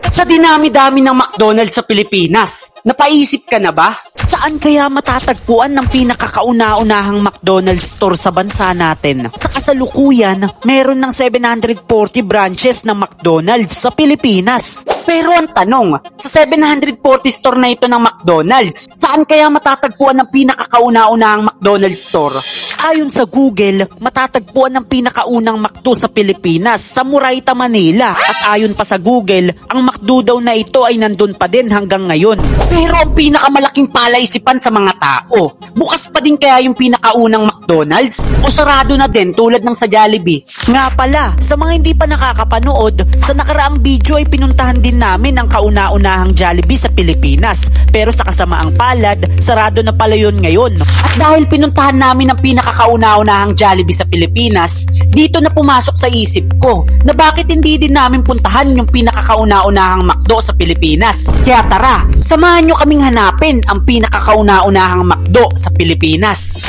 Sa dinami-dami ng McDonald's sa Pilipinas, napaisip ka na ba? Saan kaya matatagpuan ng pinakakauna-unahang McDonald's store sa bansa natin? Sa kasalukuyan, meron ng 740 branches ng McDonald's sa Pilipinas. Pero ang tanong, sa 740 store na ito ng McDonald's, saan kaya matatagpuan ng pinakakauna-unahang McDonald's store? Ayon sa Google, matatagpuan ng pinakaunang McDo sa Pilipinas sa Murayta, Manila. At ayon pa sa Google, ang McDo daw na ito ay nandun pa din hanggang ngayon. Pero ang pinakamalaking palaisipan sa mga tao, bukas pa din kaya yung pinakaunang McDonald's? O sarado na din tulad ng sa Jollibee? Nga pala, sa mga hindi pa nakakapanood, sa nakaraang video ay pinuntahan din namin ang kauna-unahang Jollibee sa Pilipinas. Pero sa kasamaang palad, sarado na pala yun ngayon. At dahil pinuntahan namin ang pinakakauna-unahang Jollibee sa Pilipinas, dito na pumasok sa isip ko na bakit hindi din namin puntahan yung pinakakauna-unahang McDo sa Pilipinas. Kaya tara, samahan nyo kaming hanapin ang pinakakauna-unahang McDo sa Pilipinas.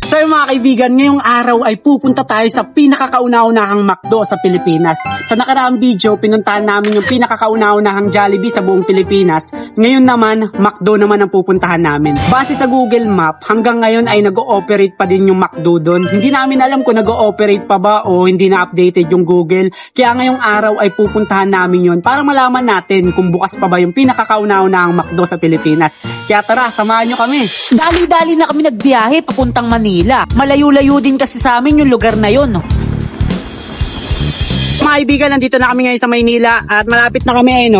So mga kaibigan, ngayong araw ay pupunta tayo sa pinakakauna-unahang McDo sa Pilipinas. Sa nakaraang video, pinuntahan namin yung pinakakauna-unahang Jollibee sa buong Pilipinas. Ngayon naman, McDo naman ang pupuntahan namin. Base sa Google Map, hanggang ngayon ay nag-ooperate pa din yung McDo doon. Hindi namin alam kung nag-ooperate pa ba o hindi na updated yung Google. Kaya ngayong araw ay pupuntahan namin yun para malaman natin kung bukas pa ba yung pinakakauna-unahang McDo sa Pilipinas. Kaya tara, samahan nyo kami. Dali-dali na kami nagbiyahe papuntang Manila. Malayo-layo din kasi sa amin yung lugar na yun. Mga kaibigan, nandito na kami ngayon sa Maynila at malapit na kami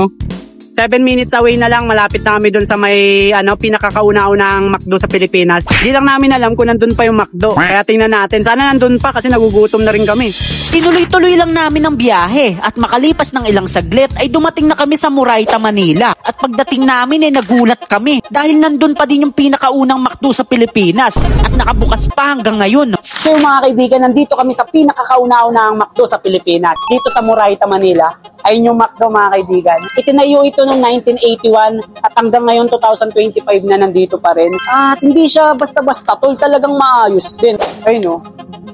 7 minutes away na lang, malapit na kami doon sa may pinakakauna-unahang McDo sa Pilipinas. Di lang namin alam kung nandun pa yung McDo. Kaya tingnan natin. Sana nandun pa kasi nagugutom na rin kami. Tinuloy-tuloy lang namin ang biyahe at makalipas ng ilang saglit ay dumating na kami sa Murayta, Manila. At pagdating namin ay nagulat kami dahil nandun pa din yung pinakaunang McDo sa Pilipinas at nakabukas pa hanggang ngayon. So mga kaibigan, nandito kami sa pinakakauna-unahang McDo sa Pilipinas. Dito sa Murayta, Manila. Ayun yung McDo mga kaibigan. Itinayo ito noong 1981 at hanggang ngayon 2025 na nandito pa rin. At hindi siya basta-basta tol, talagang maayos din. Ayun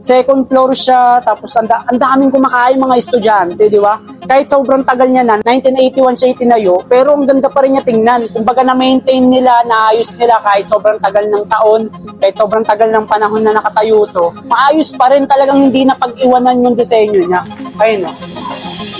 second floor siya, tapos ang daming kumakain mga estudyante, di ba? Kahit sobrang tagal niya na, 1981 siya itinayo, pero ang ganda pa rin niya tingnan. Kumbaga na-maintain nila, naayos nila kahit sobrang tagal ng taon, kahit sobrang tagal ng panahon na nakatayo to. Maayos pa rin, talagang hindi na pag-iwanan yung disenyo niya. Ayun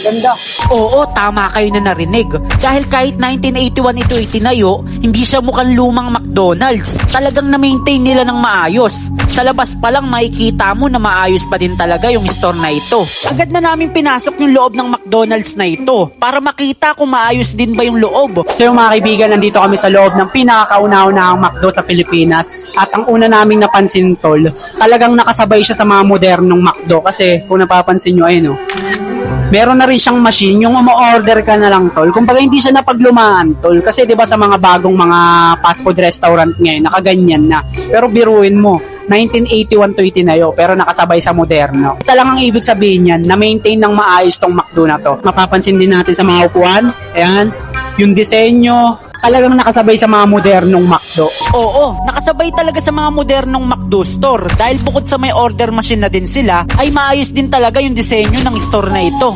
ganda. Oo, tama kayo na narinig. Dahil kahit 1981 ito itinayo, hindi siya mukhang lumang McDonald's. Talagang na-maintain nila ng maayos. Sa labas pa lang makikita mo na maayos pa din talaga yung store na ito. Agad na namin pinasok yung loob ng McDonald's na ito para makita kung maayos din ba yung loob. So yung mga kaibigan, nandito kami sa loob ng pinakakauna-unahang McDo sa Pilipinas. At ang una naming napansin tol, talagang nakasabay siya sa mga modernong McDo. Kasi kung napapansin nyo, meron na rin siyang machine, yung umo-order ka na lang tol. Kumbaga hindi siya napaglumaan tol. Kasi 'di ba sa mga bagong mga fast food restaurant ngayon, nakaganyan na. Pero biruin mo, 1981 to itinayo, pero nakasabay sa moderno. Isa lang ang ibig sabihin niyan, na-maintain ng maayos tong McDo na to. Mapapansin din natin sa mga upuan, ayan, yung disenyo, talagang nakasabay sa mga modernong McDo. Oo, nakasabay talaga sa mga modernong McDo store. Dahil bukod sa may order machine na din sila, ay maayos din talaga yung disenyo ng store na ito.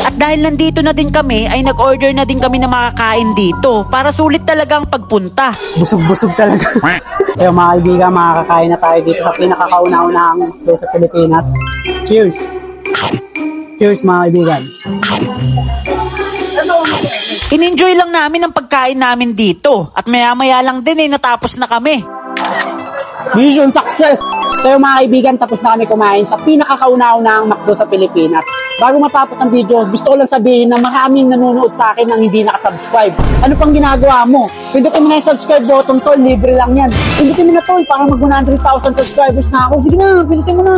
At dahil nandito na din kami, ay nag-order na din kami na makakain dito para sulit talaga ang pagpunta. Busog-busog talaga. So mga kaibigan, makakain na tayo dito sa pinakakauna-unahang McDo sa Pilipinas. Cheers! Cheers mga kaibigan! In-enjoy lang namin ang pagkain namin dito at maya-maya lang din natapos na kami. Mission success! So yung mga kaibigan, tapos na kami kumain sa pinakakauna-unahang McDo sa Pilipinas. Bago matapos ang video, gusto ko lang sabihin na maraming nanonood sa akin ang hindi nakasubscribe. Ano pang ginagawa mo? Pindutin mo na yung subscribe button tol, libre lang yan. Pindutin mo na tol para mag 100,000 subscribers na ako. Sige na, pindutin mo na.